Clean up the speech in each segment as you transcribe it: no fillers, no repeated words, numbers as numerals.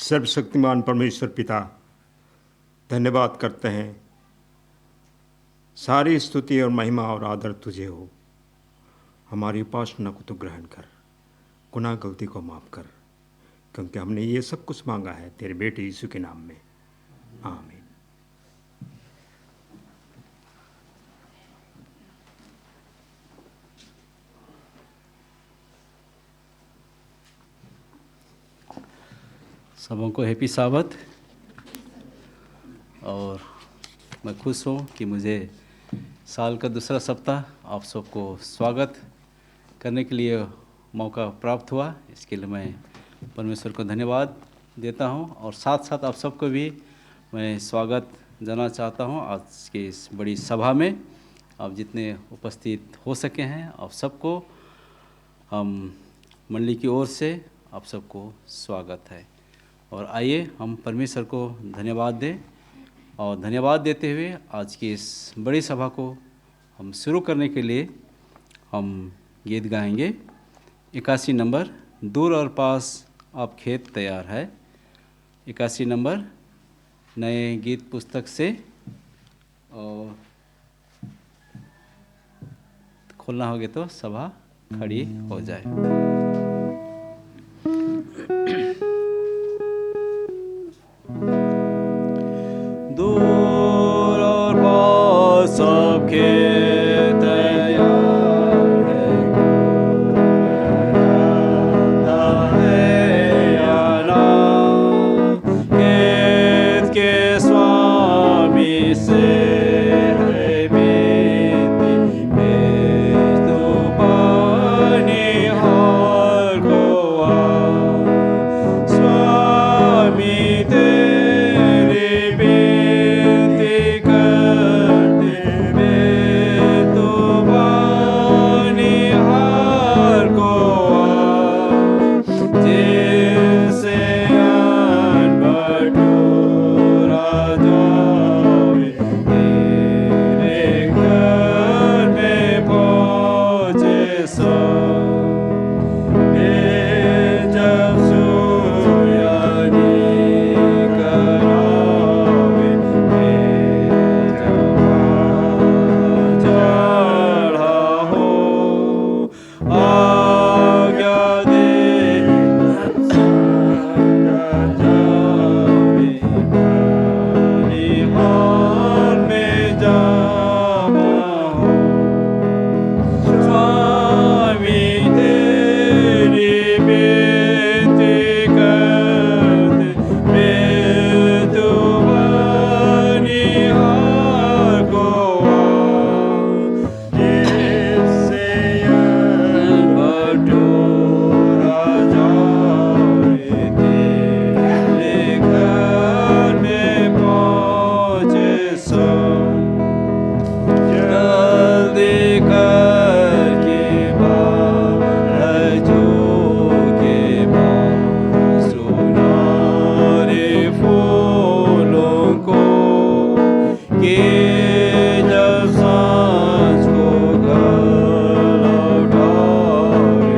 सर्वशक्तिमान परमेश्वर पिता, धन्यवाद करते हैं। सारी स्तुति और महिमा और आदर तुझे हो। हमारी उपासना को तो ग्रहण कर, गुनाह गलती को माफ़ कर, क्योंकि हमने ये सब कुछ मांगा है तेरे बेटे यीशु के नाम में, आमीन। सबों को हैप्पी साबत। और मैं खुश हूँ कि मुझे साल का दूसरा सप्ताह आप सबको स्वागत करने के लिए मौका प्राप्त हुआ। इसके लिए मैं परमेश्वर को धन्यवाद देता हूँ और साथ साथ आप सबको भी मैं स्वागत जाना चाहता हूँ आज की इस बड़ी सभा में। आप जितने उपस्थित हो सके हैं आप सबको हम मंडली की ओर से आप सबको स्वागत है। और आइए हम परमेश्वर को धन्यवाद दें और धन्यवाद देते हुए आज की इस बड़ी सभा को हम शुरू करने के लिए हम गीत गाएंगे। 81 नंबर दूर और पास अब खेत तैयार है। 81 नंबर नए गीत पुस्तक से और खोलना होगा तो सभा खड़ी हो जाए। दूर और पास सब खेत तैयार है आना खेत के स्वामी से है बेटी भेज दो पानी हार को स्वामी तेरी बेटी करते भेज दो पानी हार को जैसे अन बटोरा जावे तेरे घर में पहुँचे सब। जब सूर्य निकल आवे जब चढ़ा हो आज्ञा दे जावे निहाल में जावा हो स्वामी तेरी बेटी करते बेतुबानी हार को जिससे बटोरा जावे तेरे घर में पहुँचे सब। जल्दी करके बारजो के बाद सुनारे फूलों को कि जब सांझ को घर लौटाए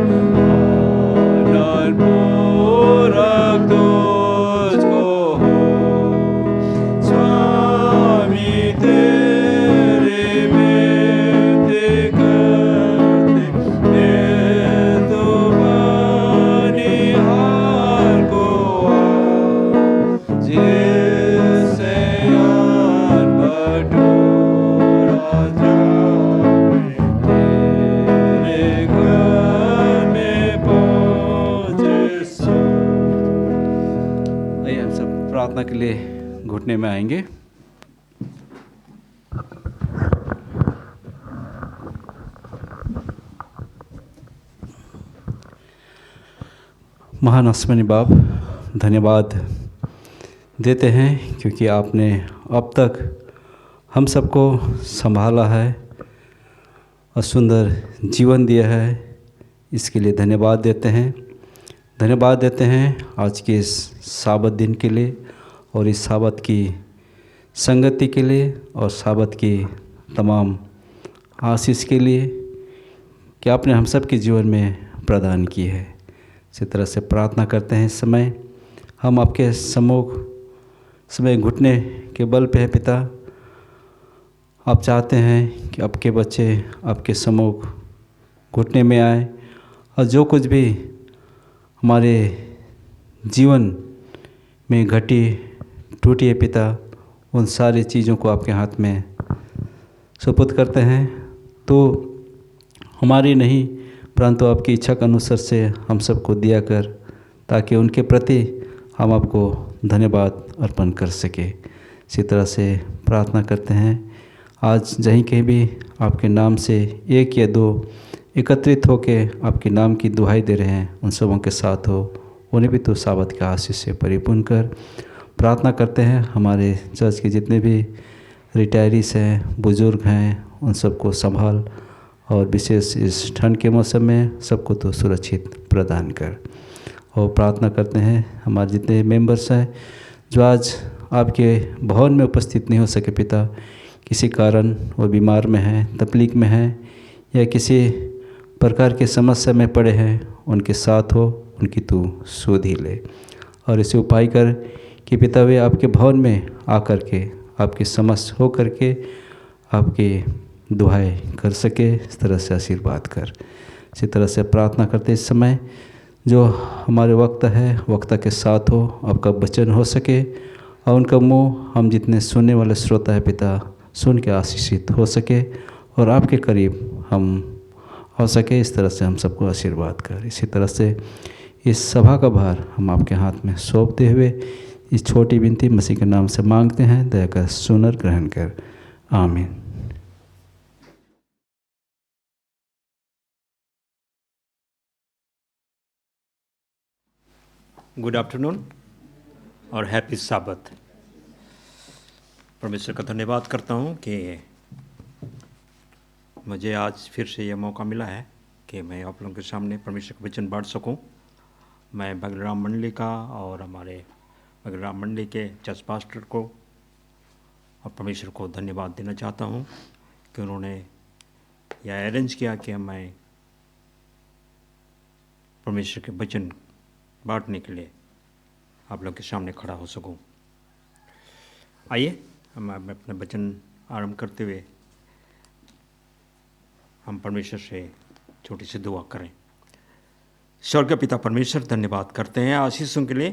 आनंद पूरक तुझको हो स्वामी तेरे बेटे करते बेतुबानी हार को जिससे अन बटोरा जावे तेरे घर में पहुँचे सब। आइए हम सब प्रार्थना के लिए घुटने में आएंगे। महान आसमानी बाप, धन्यवाद देते हैं क्योंकि आपने अब तक हम सबको संभाला है और सुंदर जीवन दिया है। इसके लिए धन्यवाद देते हैं। धन्यवाद देते हैं आज के इस साबत दिन के लिए और इस साबत की संगति के लिए और साबत की तमाम आशीष के लिए कि आपने हम सब के जीवन में प्रदान की है। इसी तरह से प्रार्थना करते हैं इस समय हम आपके सम्मुख समय घुटने के बल पे है पिता। आप चाहते हैं कि आपके बच्चे आपके सम्मुख घुटने में आए और जो कुछ भी हमारे जीवन में घटी टूटी है पिता, उन सारी चीज़ों को आपके हाथ में सुपुर्द करते हैं। तो हमारी नहीं परंतु आपकी इच्छा के अनुसार से हम सबको दिया कर, ताकि उनके प्रति हम आपको धन्यवाद अर्पण कर सके। इसी तरह से प्रार्थना करते हैं आज जहीं कहीं भी आपके नाम से एक या दो एकत्रित होके आपके नाम की दुहाई दे रहे हैं, उन सबों के साथ हो, उन्हें भी तो साबत के आशीष से परिपूर्ण कर। प्रार्थना करते हैं हमारे चर्च के जितने भी रिटायरीस हैं, बुज़ुर्ग हैं, उन सबको संभाल और विशेष इस ठंड के मौसम में सबको तो सुरक्षित प्रदान कर। और प्रार्थना करते हैं हमारे जितने मेंबर्स हैं जो आज आपके भवन में उपस्थित नहीं हो सके पिता, किसी कारण वो बीमार में हैं, तकलीफ में हैं या किसी प्रकार के समस्या में पड़े हैं, उनके साथ हो, उनकी तू सुध ही ले। और इसे उपाय कर कि पिता वे आपके भवन में आकर के आपकी समस्त हो करके आपकी दुआएं कर सके, इस तरह से आशीर्वाद कर। इसी तरह से प्रार्थना करते इस समय जो हमारे वक्ता है, वक्ता के साथ हो, आपका वचन हो सके और उनका मुंह हम जितने सुनने वाले श्रोता है पिता सुन के आशीषित हो सके और आपके करीब हम हो सके, इस तरह से हम सबको आशीर्वाद कर। इसी तरह से इस सभा का भार हम आपके हाथ में सौंपते हुए इस छोटी विनती मसीह के नाम से मांगते हैं, दया कर सुनर ग्रहण कर। आमीन। गुड आफ्टरनून और हैप्पी साबत। परमेश्वर का धन्यवाद करता हूँ कि मुझे आज फिर से यह मौका मिला है कि मैं आप लोगों के सामने परमेश्वर का वचन बांट सकूं। मैं बगलराम मंडली का और हमारे बगलराम मंडली के चर्च पास्टर को और परमेश्वर को धन्यवाद देना चाहता हूं कि उन्होंने यह अरेंज किया कि मैं परमेश्वर के वचन बांटने के लिए आप लोग के सामने खड़ा हो सकूं। आइए हम अपने वचन आरंभ करते हुए हम परमेश्वर से छोटी सी दुआ करें। स्वर्ग पिता परमेश्वर, धन्यवाद करते हैं आशीषों के लिए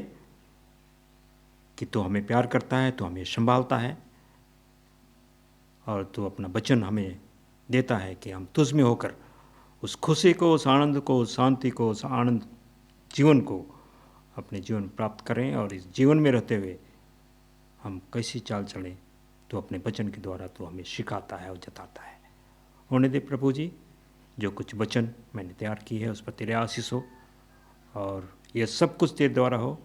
कि तू हमें प्यार करता है, तू हमें संभालता है और तू अपना वचन हमें देता है कि हम तुझ में होकर उस खुशी को, उस आनंद को, उस शांति को, उस आनंद जीवन को अपने जीवन में प्राप्त करें और इस जीवन में रहते हुए हम कैसी चाल चलें, तो अपने वचन के द्वारा तो हमें सिखाता है और जताता है। होने दे प्रभु जी, जो कुछ वचन मैंने तैयार की है उस पर तेरे आशीष हो और यह सब कुछ तेरे द्वारा हो,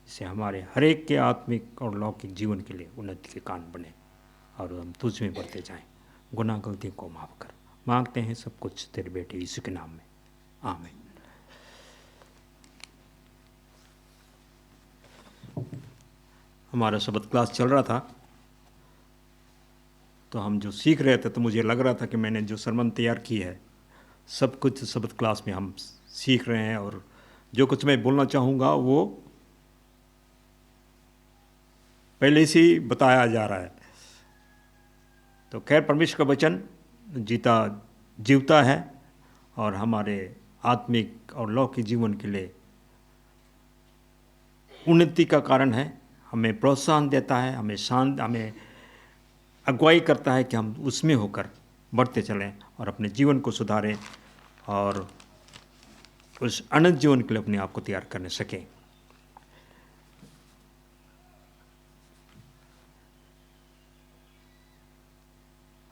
जिससे हमारे हर एक के आत्मिक और लौकिक जीवन के लिए उन्नति के कारण बने और हम तुझ में बढ़ते जाएं। गुनाह गलतियों को माफ़ कर। मांगते हैं सब कुछ तेरे बेटे यीशु के नाम में, आमीन। हमारा शब्द क्लास चल रहा था तो हम जो सीख रहे थे, तो मुझे लग रहा था कि मैंने जो सरमन तैयार की है सब कुछ शब्द क्लास में हम सीख रहे हैं और जो कुछ मैं बोलना चाहूँगा वो पहले से ही बताया जा रहा है। तो खैर, परमेश्वर का वचन जीवता है और हमारे आत्मिक और लौकिक जीवन के लिए उन्नति का कारण है। हमें प्रोत्साहन देता है, हमें अगुवाई करता है कि हम उसमें होकर बढ़ते चलें और अपने जीवन को सुधारें और उस अनंत जीवन के लिए अपने आप को तैयार करने सकें।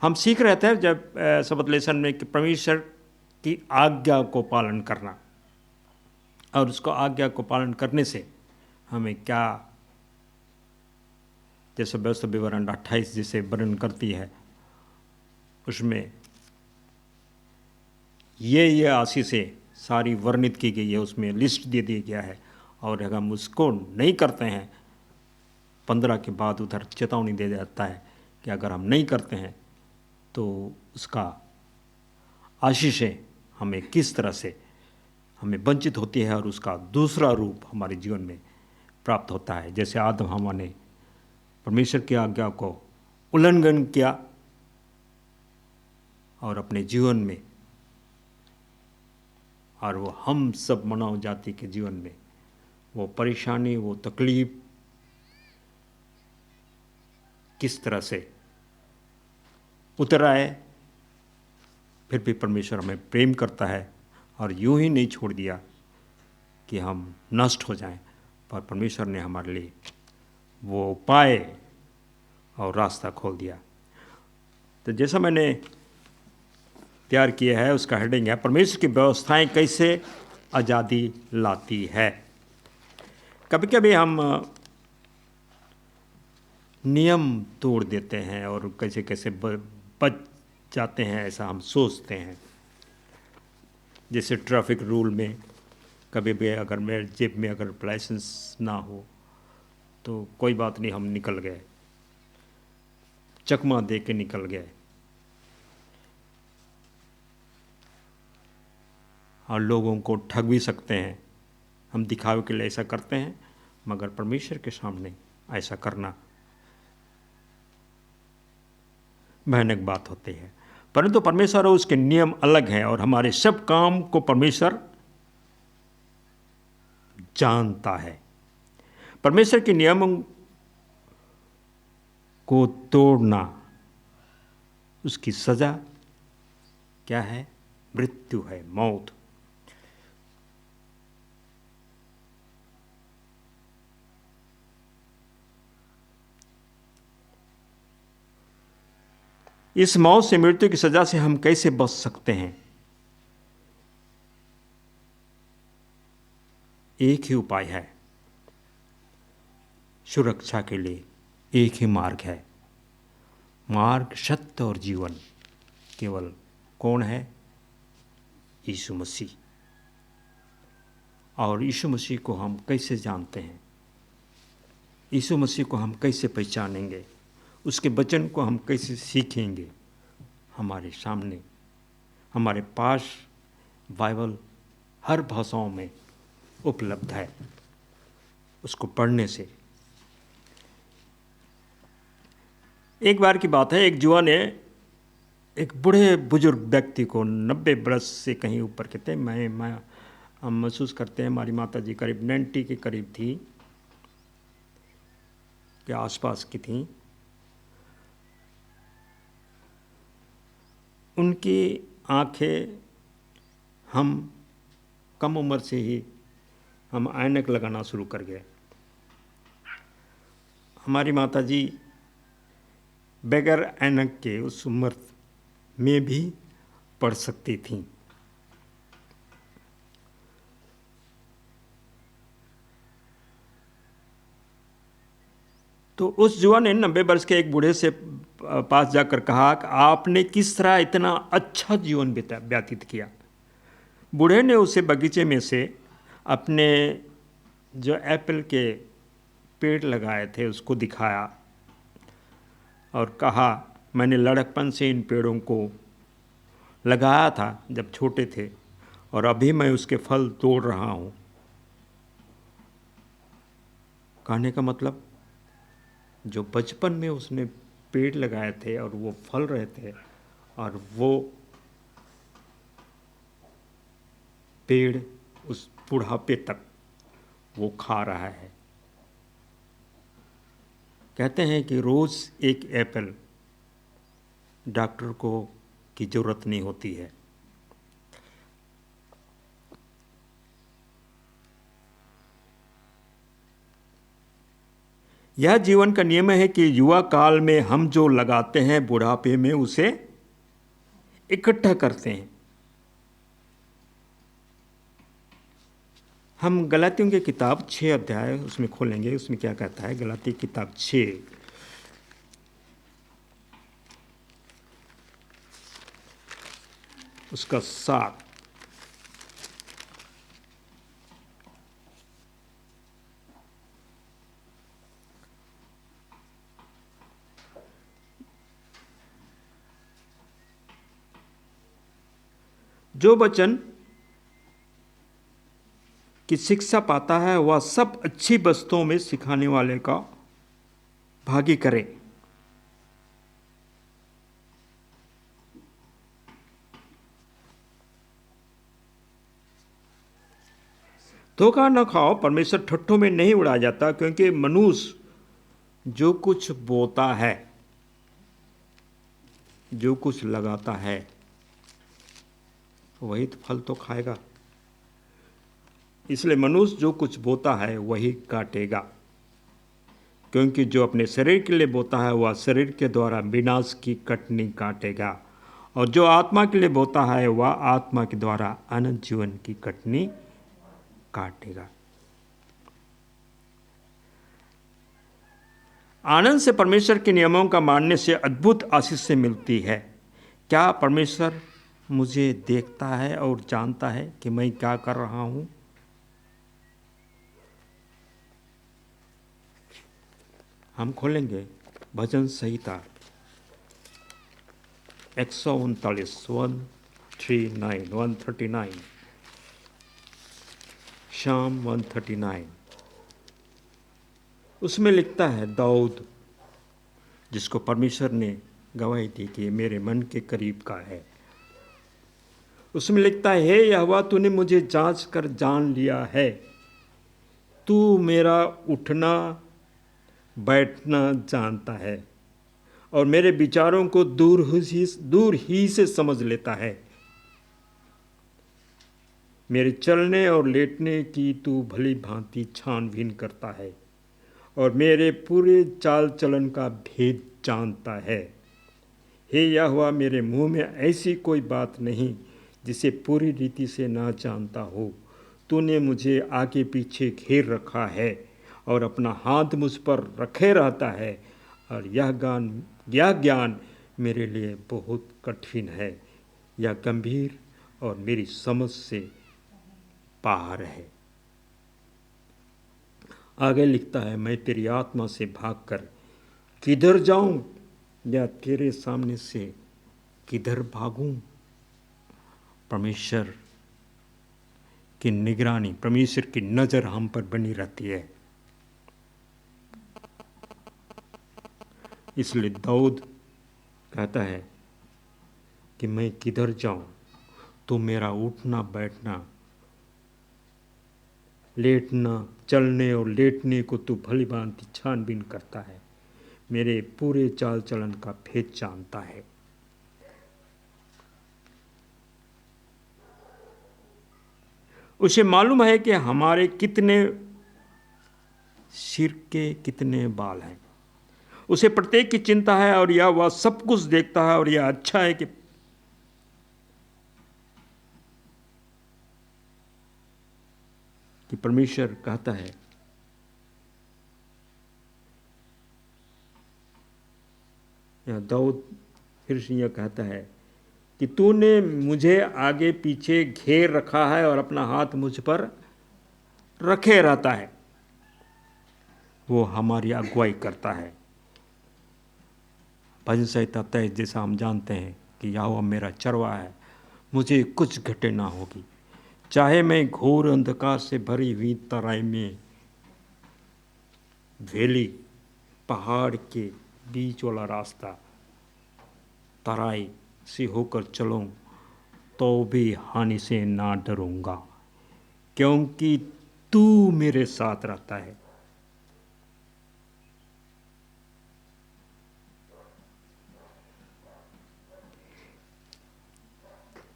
हम सीख रहे थे जब शब्द लेसन में कि परमेश्वर की आज्ञा को पालन करना और उसको आज्ञा को पालन करने से हमें क्या, जैसे व्यवस्था विवरण 28 जिसे वर्णन करती है उसमें ये आशीषें सारी वर्णित की गई है, उसमें लिस्ट दे दिया गया है। और अगर हम उसको नहीं करते हैं, 15 के बाद उधर चेतावनी दे जाता है कि अगर हम नहीं करते हैं तो उसका आशीषें हमें किस तरह से हमें वंचित होती है और उसका दूसरा रूप हमारे जीवन में प्राप्त होता है। जैसे आदम हवा ने परमेश्वर की आज्ञा को उल्लंघन किया और अपने जीवन में, और वो हम सब मानव जाति के जीवन में वो परेशानी, वो तकलीफ किस तरह से उतर आए, फिर भी परमेश्वर हमें प्रेम करता है और यूं ही नहीं छोड़ दिया कि हम नष्ट हो जाएं, पर परमेश्वर ने हमारे लिए वो उपाय और रास्ता खोल दिया। तो जैसा मैंने तैयार किया है उसका हेडिंग है, परमेश्वर की व्यवस्थाएं कैसे आज़ादी लाती है। कभी कभी हम नियम तोड़ देते हैं और कैसे कैसे बच जाते हैं, ऐसा हम सोचते हैं। जैसे ट्रैफिक रूल में कभी भी अगर मेरे जेब में अगर लाइसेंस ना हो तो कोई बात नहीं, हम निकल गए, चकमा दे के निकल गए, और लोगों को ठग भी सकते हैं। हम दिखावे के लिए ऐसा करते हैं, मगर परमेश्वर के सामने ऐसा करना भयानक बात होती है। परंतु परमेश्वर और उसके नियम अलग हैं, और हमारे सब काम को परमेश्वर जानता है। परमेश्वर के नियमों को तोड़ना, उसकी सजा क्या है? मृत्यु है, मौत। इस मौत से, मृत्यु की सजा से हम कैसे बच सकते हैं? एक ही उपाय है, सुरक्षा के लिए एक ही मार्ग है, मार्ग, सत्य और जीवन केवल कौन है? यीशु मसीह। और यीशु मसीह को हम कैसे जानते हैं? यीशु मसीह को हम कैसे पहचानेंगे? उसके वचन को हम कैसे सीखेंगे? हमारे सामने, हमारे पास बाइबल हर भाषाओं में उपलब्ध है। उसको पढ़ने से, एक बार की बात है, एक युवा ने एक बूढ़े बुजुर्ग व्यक्ति को, 90 बरस से कहीं ऊपर के थे, हम महसूस करते हैं हमारी माता जी करीब 90 के करीब थी, के आसपास की थी। उनकी आंखें, हम कम उम्र से ही हम ऐनक लगाना शुरू कर गए। हमारी माता जी बगैर ऐनक के उस उम्र में भी पढ़ सकती थीं। तो उस युवा ने 90 वर्ष के एक बूढ़े से पास जाकर कहा कि आपने किस तरह इतना अच्छा जीवन व्यतीत किया। बूढ़े ने उसे बगीचे में से अपने जो एप्पल के पेड़ लगाए थे उसको दिखाया और कहा, मैंने लड़कपन से इन पेड़ों को लगाया था जब छोटे थे, और अभी मैं उसके फल तोड़ रहा हूँ। कहने का मतलब, जो बचपन में उसने पेड़ लगाए थे और वो फल रहे थे, और वो पेड़ उस बुढ़ापे तक वो खा रहा है। कहते हैं कि रोज़ एक एप्पल डॉक्टर को की ज़रूरत नहीं होती है। यह जीवन का नियम है कि युवा काल में हम जो लगाते हैं, बुढ़ापे में उसे इकट्ठा करते हैं। हम गलातियों की किताब 6 अध्याय उसमें खोलेंगे, उसमें क्या कहता है? गलाती किताब 6 उसका 7। जो वचन की शिक्षा पाता है वह सब अच्छी वस्तुओं में सिखाने वाले का भागी करे। धोखा न खाओ, परमेश्वर ठट्ठों में नहीं उड़ा जाता, क्योंकि मनुष्य जो कुछ बोता है, जो कुछ लगाता है, वही तो फल तो खाएगा। इसलिए मनुष्य जो कुछ बोता है वही काटेगा, क्योंकि जो अपने शरीर के लिए बोता है वह शरीर के द्वारा विनाश की कटनी काटेगा, और जो आत्मा के लिए बोता है वह आत्मा के द्वारा अनंत जीवन की कटनी काटेगा। आनंद से परमेश्वर के नियमों का मानने से अद्भुत आशीष से मिलती है। क्या परमेश्वर मुझे देखता है और जानता है कि मैं क्या कर रहा हूं? हम खोलेंगे भजन संहिता 139 139 शाम 139। उसमें लिखता है दाऊद, जिसको परमेश्वर ने गवाही दी कि ये मेरे मन के करीब का है। उसमें लिखता है, हे यहोवा, तूने मुझे जांच कर जान लिया है, तू मेरा उठना बैठना जानता है और मेरे विचारों को दूर ही से समझ लेता है। मेरे चलने और लेटने की तू भली भांति छानबीन करता है और मेरे पूरे चाल चलन का भेद जानता है। हे यहोवा, मेरे मुंह में ऐसी कोई बात नहीं जिसे पूरी रीति से ना जानता हो। तूने मुझे आगे पीछे घेर रखा है और अपना हाथ मुझ पर रखे रहता है, और यह ज्ञान मेरे लिए बहुत कठिन है, यह गंभीर और मेरी समझ से बाहर है। आगे लिखता है, मैं तेरी आत्मा से भागकर किधर जाऊं या तेरे सामने से किधर भागूं? परमेश्वर की निगरानी, परमेश्वर की नजर हम पर बनी रहती है। इसलिए दाऊद कहता है कि मैं किधर जाऊं, तो मेरा उठना बैठना, लेटना, चलने और लेटने को तू भली भांति छानबीन करता है, मेरे पूरे चाल चलन का भेद जानता है। उसे मालूम है कि हमारे कितने सिर के कितने बाल हैं। उसे प्रत्येक की चिंता है और यह वह सब कुछ देखता है, और यह अच्छा है कि परमेश्वर कहता है, या दाऊद फिर से यह कहता है कि तूने मुझे आगे पीछे घेर रखा है और अपना हाथ मुझ पर रखे रहता है। वो हमारी अगुवाई करता है। भजन संहिता 23 जैसा हम जानते हैं कि यहोवा मेरा चरवाहा है, मुझे कुछ घटे ना होगी। चाहे मैं घोर अंधकार से भरी हुई तराई में वेली, पहाड़ के बीच वाला रास्ता, तराई से होकर चलूं तो भी हानि से ना डरूंगा, क्योंकि तू मेरे साथ रहता है।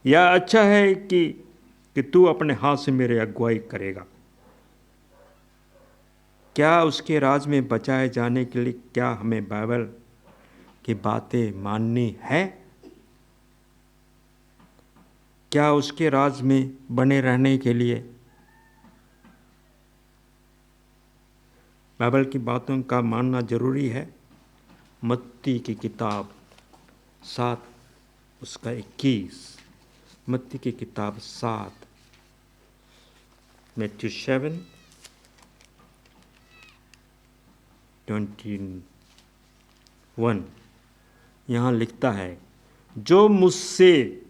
यह अच्छा है कि तू अपने हाथ से मेरे अगुवाई करेगा। क्या उसके राज में बचाए जाने के लिए क्या हमें बाइबल की बातें माननी है? क्या उसके राज में बने रहने के लिए बाइबल की बातों का मानना जरूरी है? मत्ती की किताब 7 उसका 21, मत्ती की किताब 7 मैथ्यू 7:21 यहाँ लिखता है, जो मुझसे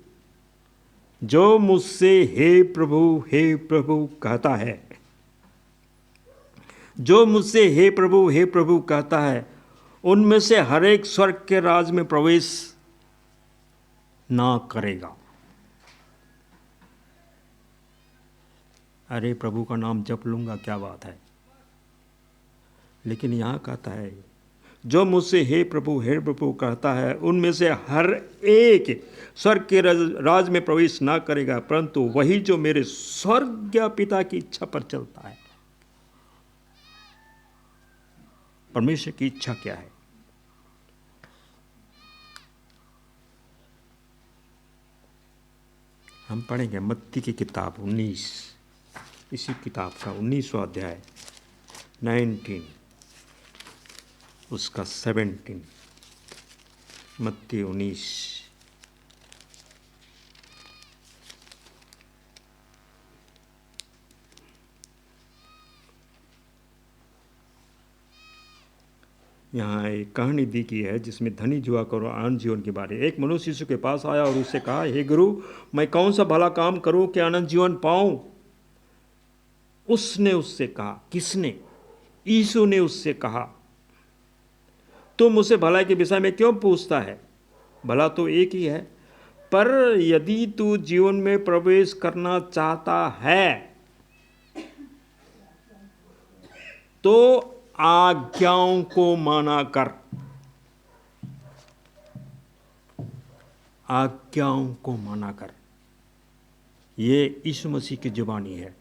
जो मुझसे हे प्रभु कहता है, जो मुझसे हे प्रभु कहता है, उनमें से हर एक स्वर्ग के राज में प्रवेश ना करेगा। अरे प्रभु का नाम जप लूंगा, क्या बात है। लेकिन यहाँ कहता है, जो मुझसे हे प्रभु कहता है, उनमें से हर एक स्वर्ग के राज में प्रवेश ना करेगा, परंतु वही जो मेरे स्वर्गीय पिता की इच्छा पर चलता है। परमेश्वर की इच्छा क्या है? हम पढ़ेंगे मत्ती की किताब 19, इसी किताब का 19वां अध्याय 19 उसका 17, मत्ती 19। यहाँ एक कहानी दी गई है जिसमें धनी जुआक और आनंद जीवन के बारे। एक मनुष्य यीशु के पास आया और उससे कहा, हे गुरु, मैं कौन सा भला काम करूं कि आनंद जीवन पाऊं? उसने उससे कहा, किसने? यीशु ने उससे कहा, तुम मुझसे भलाई के विषय में क्यों पूछता है? भला तो एक ही है, पर यदि तू जीवन में प्रवेश करना चाहता है तो आज्ञाओं को माना कर। आज्ञाओं को माना कर, ये यीशु मसीह की जुबानी है।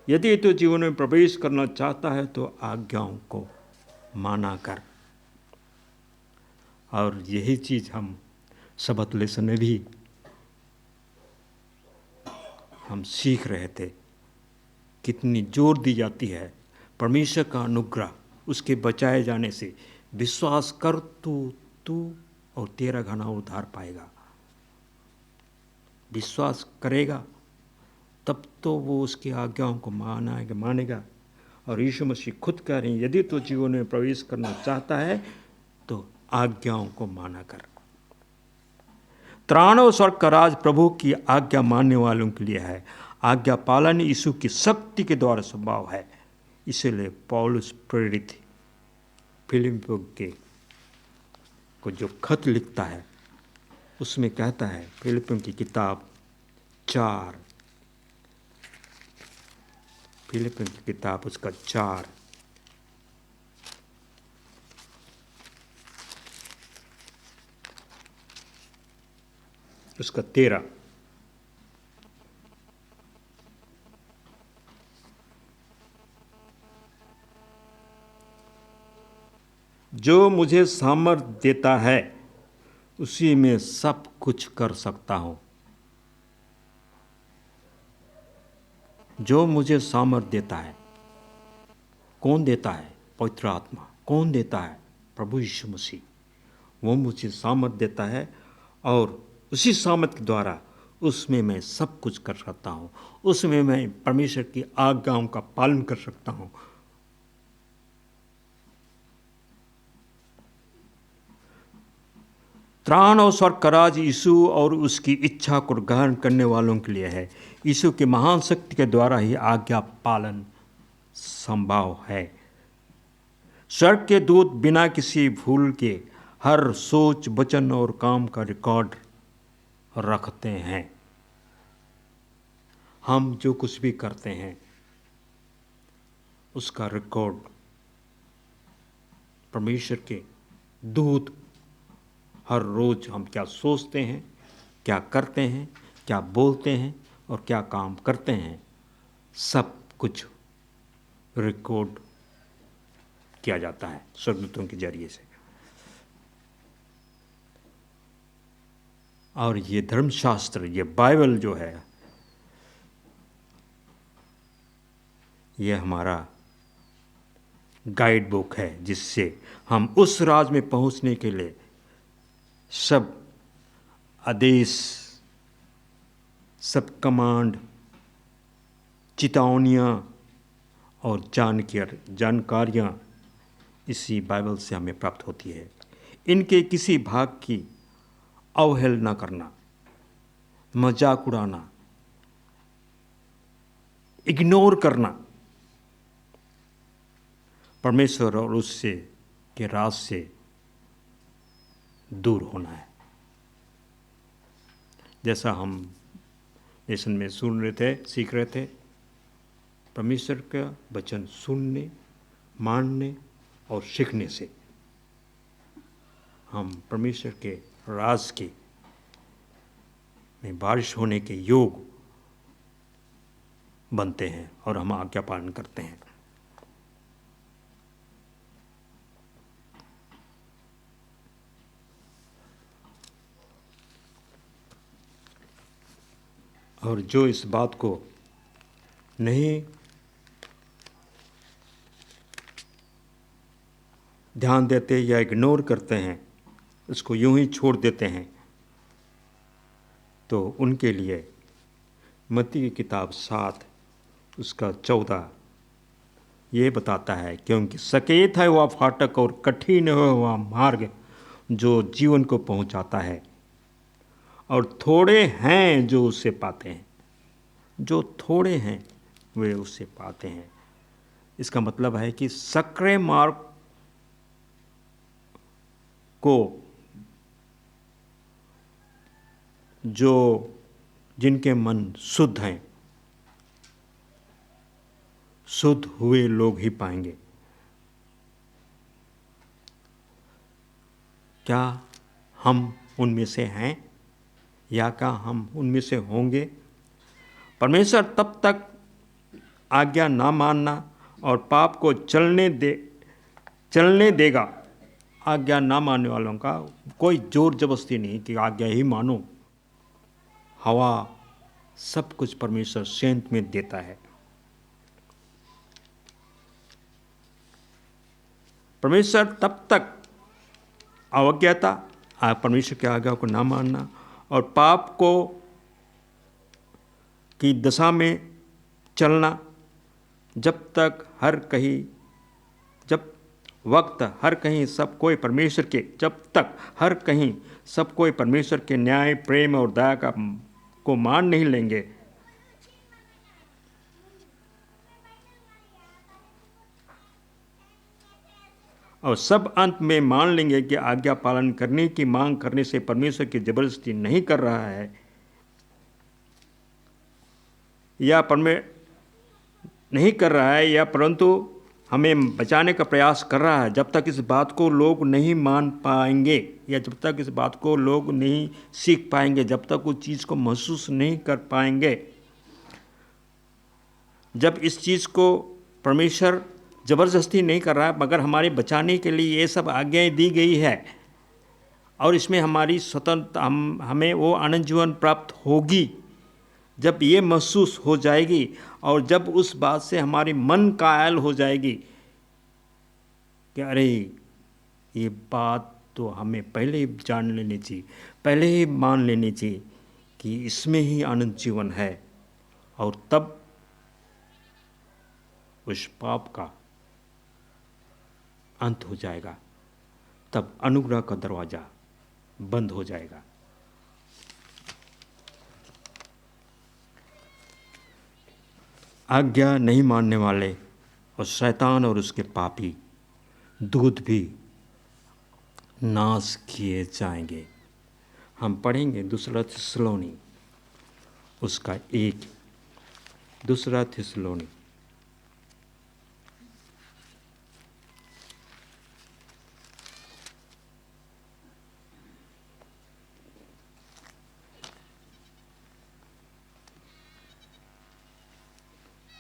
यदि तो जीवन में प्रवेश करना चाहता है तो आज्ञाओं को माना कर। और यही चीज हम सबत लेसन में भी हम सीख रहे थे। कितनी जोर दी जाती है परमेश्वर का अनुग्रह, उसके बचाए जाने से। विश्वास कर तू और तेरा घना उद्धार पाएगा। विश्वास करेगा तब तो वो उसकी आज्ञाओं को मानेगा। और यीशु मसीह खुद कह रहे हैं, यदि तो जीवन में प्रवेश करना चाहता है तो आज्ञाओं को माना कर। त्राण और स्वर्ग का राज प्रभु की आज्ञा मानने वालों के लिए है। आज्ञा पालन यीशु की शक्ति के द्वारा संभव है। इसलिए पौलुस प्रेरित फिलिप्पियों के को जो खत लिखता है उसमें कहता है, फिलिप्पियों की किताब 4, फिलिप्पियों की किताब उसका 4 उसका 13, जो मुझे सामर्थ देता है उसी में सब कुछ कर सकता हूं। जो मुझे सामर्थ देता है, कौन देता है? पवित्र आत्मा। कौन देता है? प्रभु यीशु मसीह। वो मुझे सामर्थ देता है और उसी सामर्थ के द्वारा उसमें मैं सब कुछ कर सकता हूँ। उसमें मैं परमेश्वर की आज्ञाओं का पालन कर सकता हूँ। त्राण और स्वर्ग का राज यीशु और उसकी इच्छा को ग्रहण करने वालों के लिए है। यीशु की महान शक्ति के द्वारा ही आज्ञा पालन संभव है। स्वर्ग के दूत बिना किसी भूल के हर सोच, वचन और काम का रिकॉर्ड रखते हैं। हम जो कुछ भी करते हैं उसका रिकॉर्ड परमेश्वर के दूत हर रोज हम क्या सोचते हैं, क्या करते हैं, क्या बोलते हैं और क्या काम करते हैं, सब कुछ रिकॉर्ड किया जाता है स्वर्गदूतों के जरिए से। और ये धर्मशास्त्र, ये बाइबल जो है, ये हमारा गाइड बुक है जिससे हम उस राज में पहुंचने के लिए सब आदेश, सब कमांड, चेतावनियाँ और जानकारियाँ इसी बाइबल से हमें प्राप्त होती है। इनके किसी भाग की अवहेलना करना मजाक उड़ाना, इग्नोर करना परमेश्वर और उससे के राज से दूर होना है। जैसा हम लेसन में सुन रहे थे, सीख रहे थे, परमेश्वर का वचन सुनने, मानने और सीखने से हम परमेश्वर के राज के में बारिश होने के योग बनते हैं और हम आज्ञा पालन करते हैं। और जो इस बात को नहीं ध्यान देते या इग्नोर करते हैं, उसको यूं ही छोड़ देते हैं, तो उनके लिए मत्ती की किताब 7 उसका 14 ये बताता है, क्योंकि सकेत है वह फाटक और कठिन है वह मार्ग जो जीवन को पहुंचाता है, और थोड़े हैं जो उससे पाते हैं। जो थोड़े हैं वे उससे पाते हैं। इसका मतलब है कि सक्रिय मार्ग को जो जिनके मन शुद्ध हैं, शुद्ध हुए लोग ही पाएंगे। क्या हम उनमें से हैं या क्या हम उनमें से होंगे? परमेश्वर तब तक आज्ञा ना मानना और पाप को चलने देगा। आज्ञा ना मानने वालों का कोई जोर जबरदस्ती नहीं कि आज्ञा ही मानो। हवा सब कुछ परमेश्वर सेंत में देता है। परमेश्वर तब तक अवज्ञाता, परमेश्वर की आज्ञा को ना मानना और पाप को की दशा में चलना, जब तक हर कहीं सब कोई परमेश्वर के न्याय, प्रेम और दया को मान नहीं लेंगे, और सब अंत में मान लेंगे कि आज्ञा पालन करने की मांग करने से परमेश्वर की जबरदस्ती नहीं कर रहा है या नहीं कर रहा है, या परंतु हमें बचाने का प्रयास कर रहा है। जब तक इस बात को लोग नहीं मान पाएंगे या जब तक इस बात को लोग नहीं सीख पाएंगे, जब तक उस चीज़ को महसूस नहीं कर पाएंगे, जब इस चीज़ को परमेश्वर ज़बरदस्ती नहीं कर रहा है मगर हमारे बचाने के लिए ये सब आज्ञाएं दी गई है और इसमें हमारी स्वतंत्र हमें वो आनंद जीवन प्राप्त होगी, जब ये महसूस हो जाएगी और जब उस बात से हमारी मन कायल हो जाएगी कि अरे ये बात तो हमें पहले ही जान लेनी चाहिए, पहले ही मान लेनी चाहिए कि इसमें ही आनंद जीवन है, और तब उस पाप का अंत हो जाएगा, तब अनुग्रह का दरवाज़ा बंद हो जाएगा। आज्ञा नहीं मानने वाले और शैतान और उसके पापी दूत भी नाश किए जाएंगे। हम पढ़ेंगे दूसरा थिस्सलुनी उसका 1, दूसरा थिस्सलुनी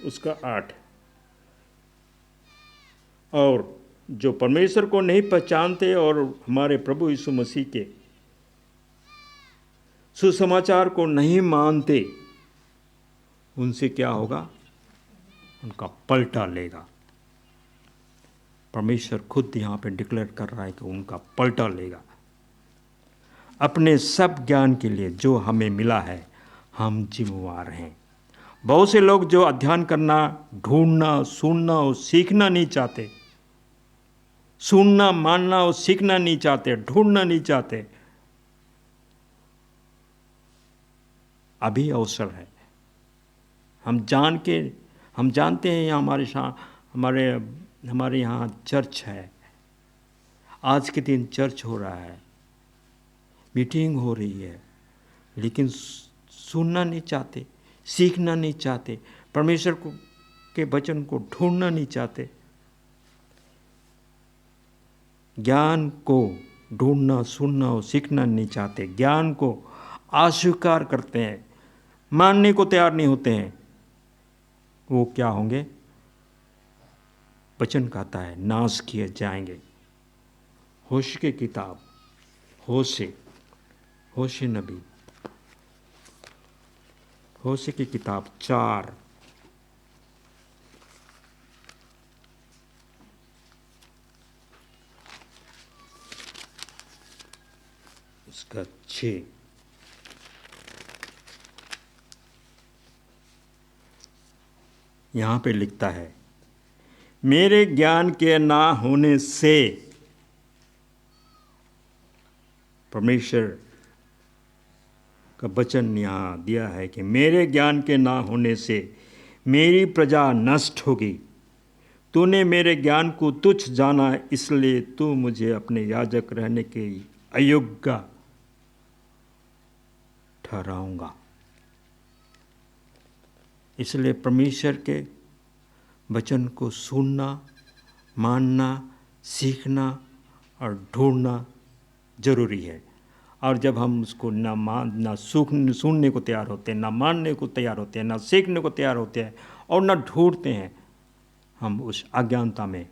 उसका 8। और जो परमेश्वर को नहीं पहचानते और हमारे प्रभु यीशु मसीह के सुसमाचार को नहीं मानते, उनसे क्या होगा? उनका पलटा लेगा। परमेश्वर खुद यहाँ पे डिक्लेयर कर रहा है कि उनका पलटा लेगा। अपने सब ज्ञान के लिए जो हमें मिला है हम जिम्मेवार हैं। बहुत से लोग जो अध्ययन करना, ढूंढना, सुनना और सीखना नहीं चाहते, सुनना, मानना और सीखना नहीं चाहते, ढूंढना नहीं चाहते, अभी अवसर है। हम जानते हैं यहाँ हमारे यहाँ चर्च है, आज के दिन चर्च हो रहा है, मीटिंग हो रही है, लेकिन सुनना नहीं चाहते, सीखना नहीं चाहते, परमेश्वर के वचन को ढूंढना नहीं चाहते। ज्ञान को ढूंढना, सुनना और सीखना नहीं चाहते, ज्ञान को अस्वीकार करते हैं, मानने को तैयार नहीं होते हैं। वो क्या होंगे? वचन कहता है नाश किए जाएंगे। होशे की किताब, होशे नबी, होशे की किताब 4 उसका 6 यहाँ पे लिखता है, मेरे ज्ञान के ना होने से, परमेश्वर का वचन यहाँ दिया है कि मेरे ज्ञान के ना होने से मेरी प्रजा नष्ट होगी। तूने मेरे ज्ञान को तुच्छ जाना, इसलिए तू मुझे अपने याजक रहने के अयोग्य ठहराऊंगा। इसलिए परमेश्वर के वचन को सुनना, मानना, सीखना और ढूंढना जरूरी है। और जब हम उसको ना सुनने को तैयार होते हैं, ना मानने को तैयार होते हैं, ना सीखने को तैयार होते हैं और ना ढूंढते हैं, हम उस अज्ञानता में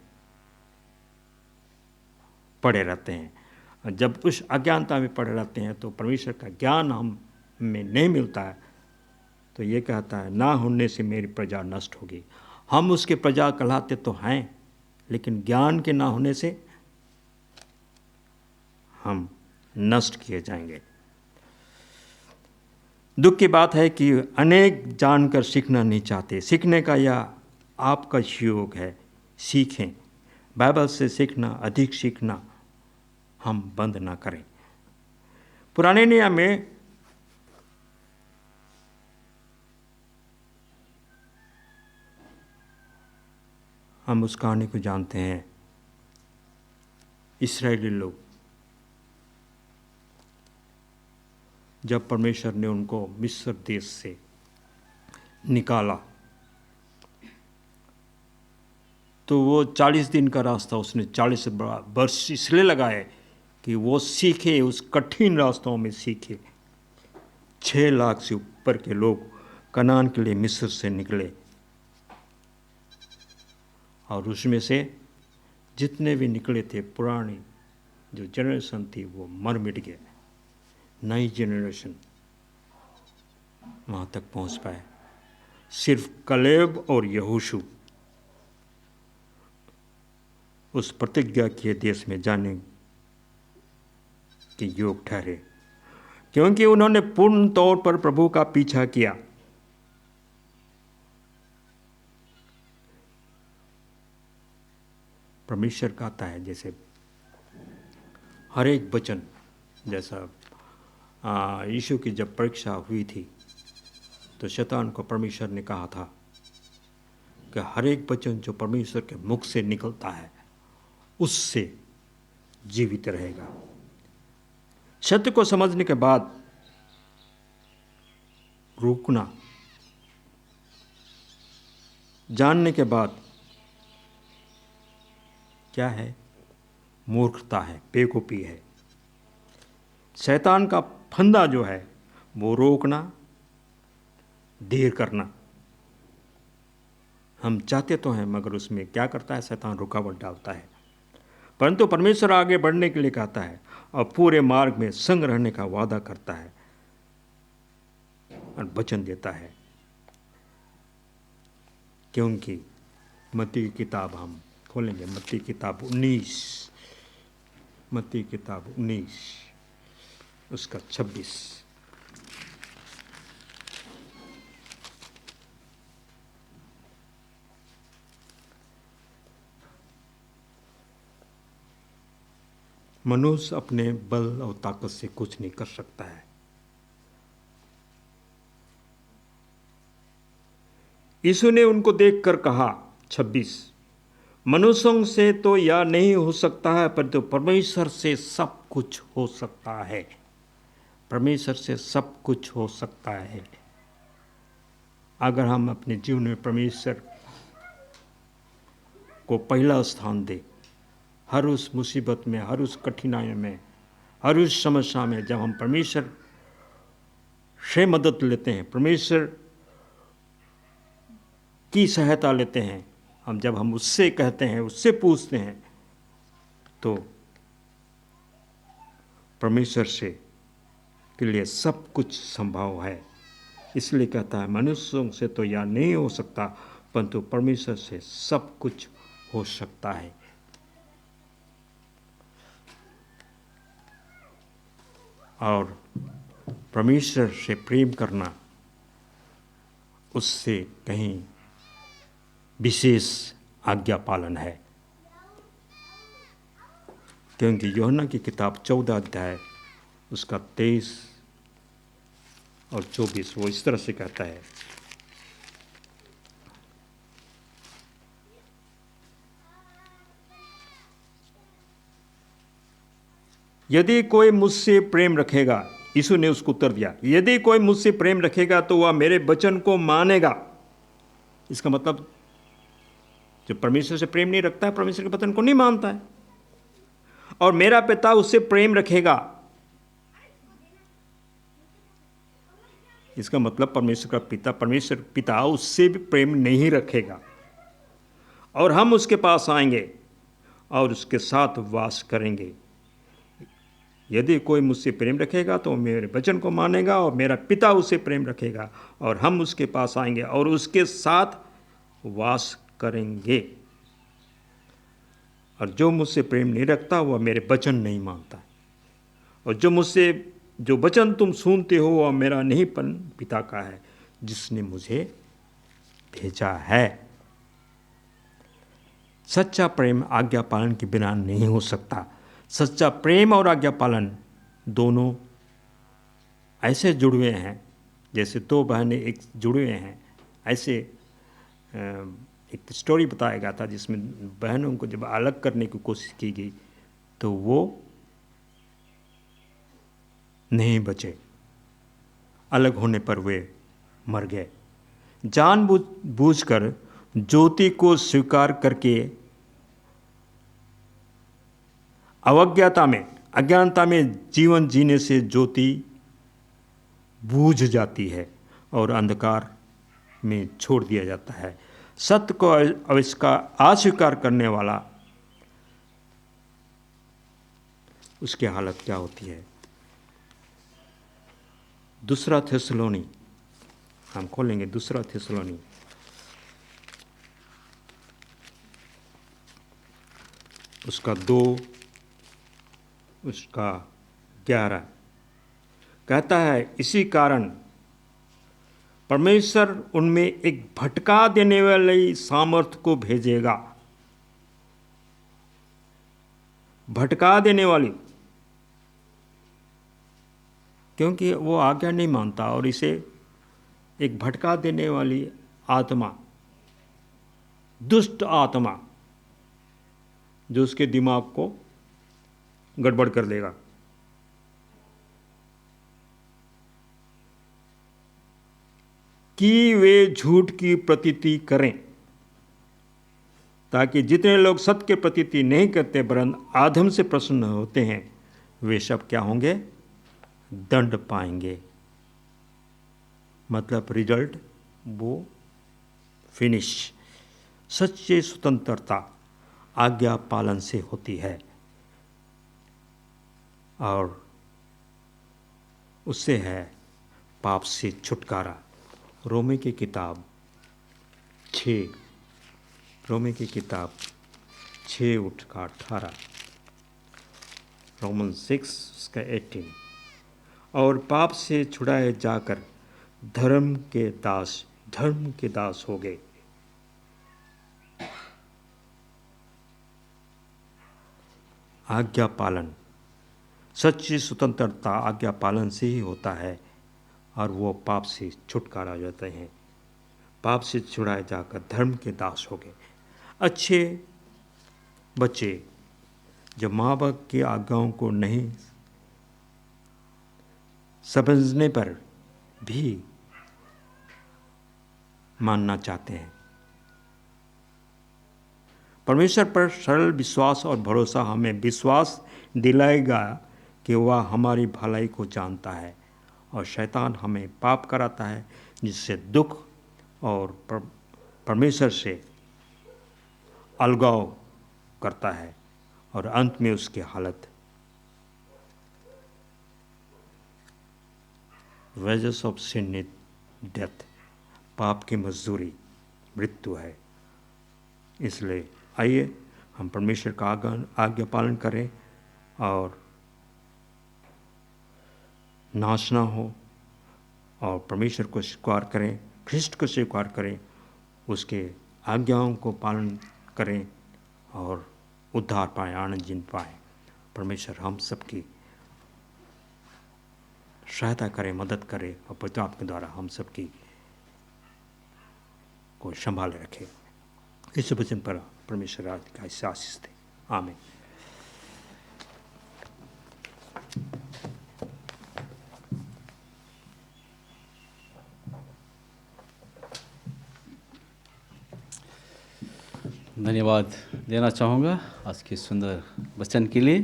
पड़े रहते हैं। जब उस अज्ञानता में पड़े रहते हैं तो परमेश्वर का ज्ञान हमें नहीं मिलता है। तो ये कहता है ना होने से मेरी प्रजा नष्ट होगी। हम उसके प्रजा कहलाते तो हैं, लेकिन ज्ञान के ना होने से हम नष्ट किए जाएंगे। दुख की बात है कि अनेक जानकर सीखना नहीं चाहते। सीखने का यह आपका योग है, सीखें। बाइबल से सीखना, अधिक सीखना हम बंद ना करें। पुराने नियम में हम उस कहानी को जानते हैं। इस्राएली लोग, जब परमेश्वर ने उनको मिस्र देश से निकाला तो वो 40 दिन का रास्ता उसने 40 वर्ष इसलिए लगाए कि वो सीखे, उस कठिन रास्तों में सीखे। 6 लाख से ऊपर के लोग कनान के लिए मिस्र से निकले और उसमें से जितने भी निकले थे, पुरानी जो जनरेशन थी वो मर मिट गए। नई जनरेशन वहाँ तक पहुँच पाए। सिर्फ कलेब और यहोशू उस प्रतिज्ञा किए देश में जाने के योग ठहरे, क्योंकि उन्होंने पूर्ण तौर पर प्रभु का पीछा किया। परमेश्वर कहता है, जैसे हर एक वचन, जैसा यीशु की जब परीक्षा हुई थी तो शैतान को परमेश्वर ने कहा था कि हर एक वचन जो परमेश्वर के मुख से निकलता है उससे जीवित रहेगा। सत्य को समझने के बाद रुकना, जानने के बाद क्या है? मूर्खता है, बेवकूफ़ी है। शैतान का फंदा जो है वो रोकना, देर करना। हम चाहते तो हैं मगर उसमें क्या करता है? शैतान रुकावट डालता है। परंतु परमेश्वर आगे बढ़ने के लिए कहता है और पूरे मार्ग में संग रहने का वादा करता है और वचन देता है। क्योंकि मत्ती की किताब हम खोलेंगे, मत्ती किताब 19 उसका 26। मनुष्य अपने बल और ताकत से कुछ नहीं कर सकता है। यीशु ने उनको देखकर कहा, 26, मनुष्यों से तो यह नहीं हो सकता है, परंतु परमेश्वर से सब कुछ हो सकता है। परमेश्वर से सब कुछ हो सकता है। अगर हम अपने जीवन में परमेश्वर को पहला स्थान दें, हर उस मुसीबत में, हर उस कठिनाई में, हर उस समस्या में जब हम परमेश्वर से मदद लेते हैं, परमेश्वर की सहायता लेते हैं, जब हम उससे कहते हैं, उससे पूछते हैं, तो परमेश्वर से के लिए सब कुछ संभव है। इसलिए कहता है, मनुष्यों से तो यह नहीं हो सकता, परंतु परमेश्वर से सब कुछ हो सकता है। और परमेश्वर से प्रेम करना उससे कहीं विशेष आज्ञा पालन है, क्योंकि यूहन्ना की किताब 14 अध्याय उसका 23 और 24 वो इस तरह से कहता है, यदि कोई मुझसे प्रेम रखेगा, यीशु ने उसको उत्तर दिया, यदि कोई मुझसे प्रेम रखेगा तो वह मेरे वचन को मानेगा। इसका मतलब जो परमेश्वर से प्रेम नहीं रखता है, परमेश्वर के वचन को नहीं मानता है। और मेरा पिता उससे प्रेम रखेगा। इसका मतलब परमेश्वर पिता उससे भी प्रेम नहीं रखेगा। और हम उसके पास आएंगे और उसके साथ वास करेंगे। यदि कोई मुझसे प्रेम रखेगा तो मेरे वचन को मानेगा, और मेरा पिता उसे प्रेम रखेगा, और हम उसके पास आएंगे और उसके साथ वास करेंगे। और जो मुझसे प्रेम नहीं रखता वह मेरे वचन नहीं मानता। और जो वचन तुम सुनते हो वह मेरा नहीं पिता का है जिसने मुझे भेजा है। सच्चा प्रेम आज्ञा पालन के बिना नहीं हो सकता। सच्चा प्रेम और आज्ञा पालन दोनों ऐसे जुड़े हुए हैं जैसे दो बहनें एक जुड़े हुए हैं। ऐसे एक स्टोरी बताया गया था जिसमें बहनों को जब अलग करने की कोशिश की गई तो वो नहीं बचे, अलग होने पर वे मर गए। जानबूझकर ज्योति को स्वीकार करके अज्ञानता में जीवन जीने से ज्योति बूझ जाती है और अंधकार में छोड़ दिया जाता है। सत्य को अस्वीकार करने वाला, उसकी हालत क्या होती है? दूसरा थिस्सलुनी हम खोलेंगे, दूसरा थिस्सलुनी उसका 2 उसका 11 कहता है, इसी कारण परमेश्वर उनमें एक भटका देने वाली सामर्थ्य को भेजेगा। भटका देने वाली, क्योंकि वो आज्ञा नहीं मानता, और इसे एक भटका देने वाली आत्मा, दुष्ट आत्मा जो उसके दिमाग को गड़बड़ कर देगा। कि वे झूठ की प्रतीति करें, ताकि जितने लोग सत्य की प्रतीति नहीं करते वरन आधम से प्रसन्न होते हैं, वे सब क्या होंगे? दंड पाएंगे। मतलब रिजल्ट वो फिनिश। सच्ची स्वतंत्रता आज्ञा पालन से होती है और उससे है पाप से छुटकारा। रोमी की किताब 6 उसका 18, रोमन 6 उसका 18। और पाप से छुड़ाए जाकर धर्म के दास हो गए। आज्ञा पालन, सच्ची स्वतंत्रता आज्ञा पालन से ही होता है और वो पाप से छुटकारा जाते हैं। पाप से छुड़ाए जाकर धर्म के दास हो गए। अच्छे बच्चे जब माँ बाप की आज्ञाओं को नहीं समझने पर भी मानना चाहते हैं, परमेश्वर पर सरल विश्वास और भरोसा हमें विश्वास दिलाएगा कि वह हमारी भलाई को जानता है, और शैतान हमें पाप कराता है जिससे दुख और परमेश्वर से अलगाव करता है और अंत में उसकी हालत wages of sin is death, पाप की मजदूरी मृत्यु है। इसलिए आइए हम परमेश्वर का आज्ञा पालन करें और नाश ना हो, और परमेश्वर को स्वीकार करें, ख्रिस्ट को स्वीकार करें, उसके आज्ञाओं को पालन करें और उद्धार पाएं, आनंद जीवन पाएं। परमेश्वर हम सबकी सहायता करें, मदद करें और पवित्र आत्मा के द्वारा हम सबकी को संभाले रखे। इस वचन पर परमेश्वर आज का आशीष दे। आमीन। धन्यवाद देना चाहूँगा आज के सुंदर वचन के लिए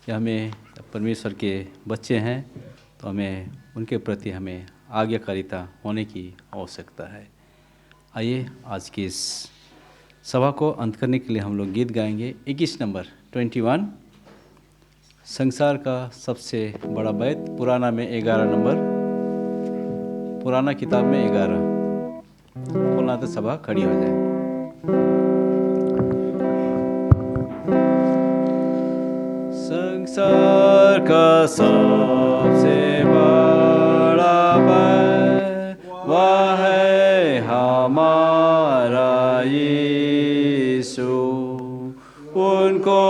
कि हमें परमेश्वर के बच्चे हैं तो हमें उनके प्रति हमें आज्ञाकारिता होने की आवश्यकता है। आइए आज की इस सभा को अंत करने के लिए हम लोग गीत गाएंगे। 21 नंबर 21, संसार का सबसे बड़ा बैत, पुराना में 11 नंबर, पुराना किताब में 11। खोलना तो सभा खड़ी हो जाए। संसार का सबसे बड़ा बैत वह है हमारा यीशु, उनको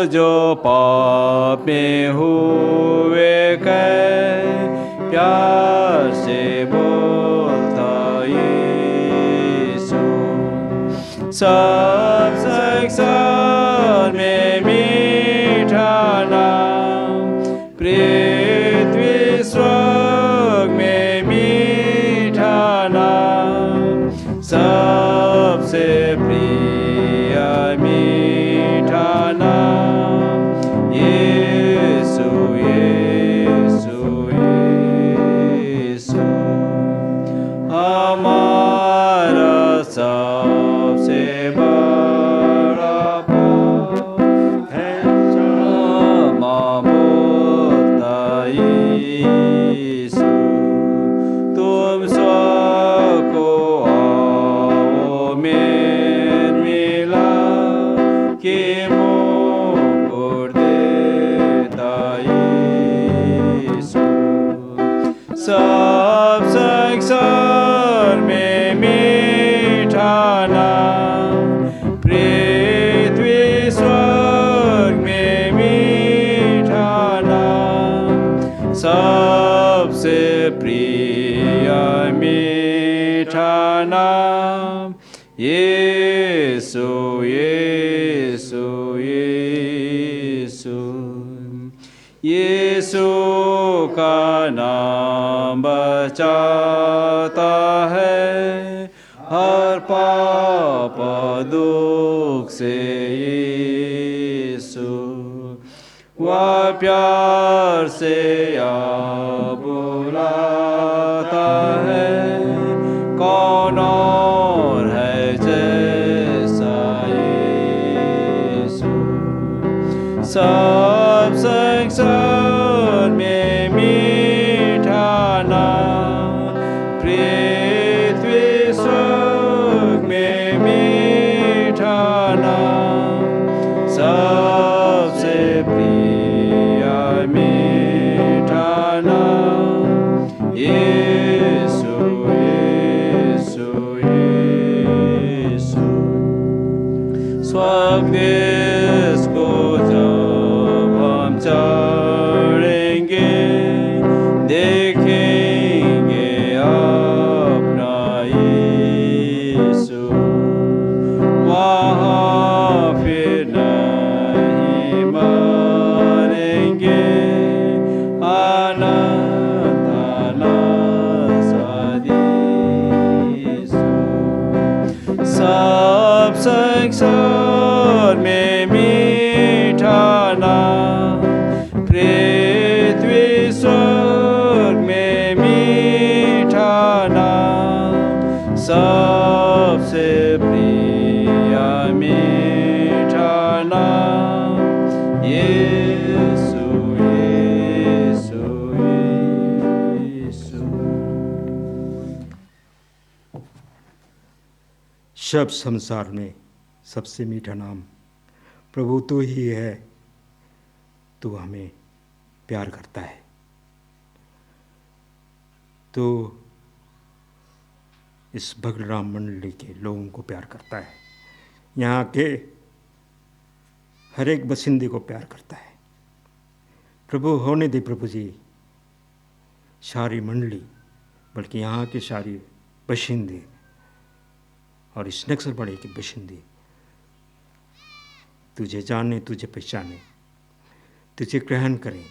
जो पाप में हुए कै प्यार से बोलता यीशु। सब संसार में मीठा नाम, पृथ्वी स्वर्ग में मीठा नाम, सबसे प्रिय मीठा नाम यीशु यीशु यीशु। हमारा सबसे बड़ा पाप है क्षमा बोलता यीशु। तुम सबको आओ में मिला कि मुकुट देता यीशु। सब संसार में मीठा नाम, पृथ्वी स्वर्ग में मीठा नाम, सबसे प्रिय मीठा नाम यीशु यीशु यीशु। यीशु का नाम बचाता है हर पाप दुख से यीशु। वह प्यार से बुलाता है, कौन और है जैसा यीशु। सब संसार में मीठा नाम, पृथ्वी स्वर्ग में मीठा नाम, सबसे प्रिय मीठा नाम यीशु यीशु यीशु। स्वर्ग देश को जब हम चढ़ेंगे, देखेंगे अपना ताला सादिसु सब संसार में मीठा नाम पृथ्वी स्वर्ग में मीठा नाम सबसे प्रिय मीठा नाम यीशु यीशु यीशु। सब संसार में सबसे मीठा नाम प्रभु तू ही है। तू हमें प्यार करता है। तो इस भगराम मंडली के लोगों को प्यार करता है। यहाँ के हर एक बसिंदे को प्यार करता है। प्रभु होने दे प्रभु जी सारी मंडली, बल्कि यहाँ के सारे बशिंदे और इस नक्सल बड़े के बशिंदे तुझे जाने, तुझे पहचाने, तुझे ग्रहण करें।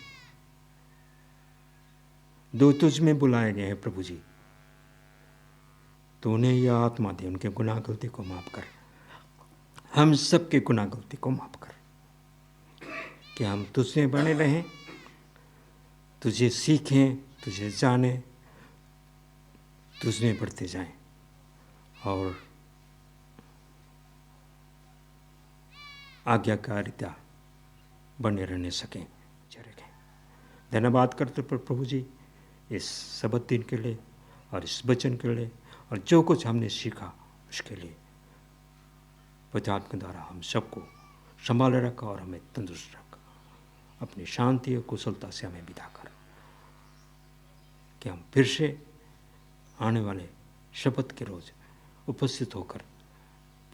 दो तुझ में बुलाए गए हैं प्रभु जी। तो उन्हें यह आत्मा दे, उनके गुनाह गलती को माफ कर, हम सबके गुनाह गलती को माफ कर, कि हम तुझसे बने रहें, तुझे सीखें, तुझे जाने, तुझमें बढ़ते जाएं और आज्ञाकारिता बने रहने सकें। धन्यवाद करते पर प्रभु जी इस सबत दिन के लिए और इस वचन के लिए और जो कुछ हमने सीखा उसके लिए पदार्थ के द्वारा हम सबको संभाले रखा और हमें तंदुरुस्त रखा। अपनी शांति और कुशलता से हमें विदा कर, कि हम फिर से आने वाले शपथ के रोज उपस्थित होकर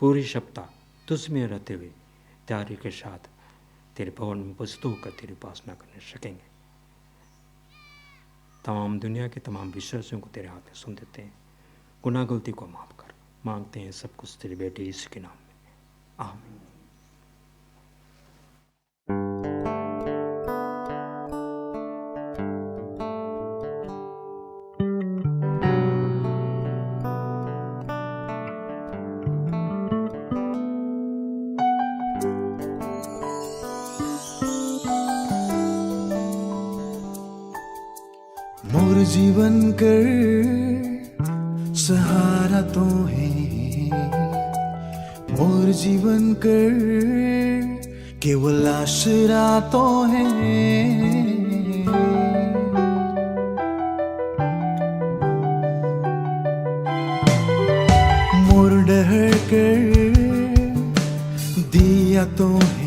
पूरी सप्ताह तुझ में रहते हुए तैयारी के साथ तेरे भवन में उपस्थित होकर तेरी उपासना करने सकेंगे। तमाम दुनिया के तमाम विश्वासियों को तेरे हाथ में सुन देते हैं। गुनाह गलती को माफ कर, मांगते हैं सब कुछ तेरे बेटे यीशु के नाम में, आमीन। मोर जीवन कर सहारा तो है, मोर जीवन कर केवल आसरा तो है। मोर डहर कर दिया तो है,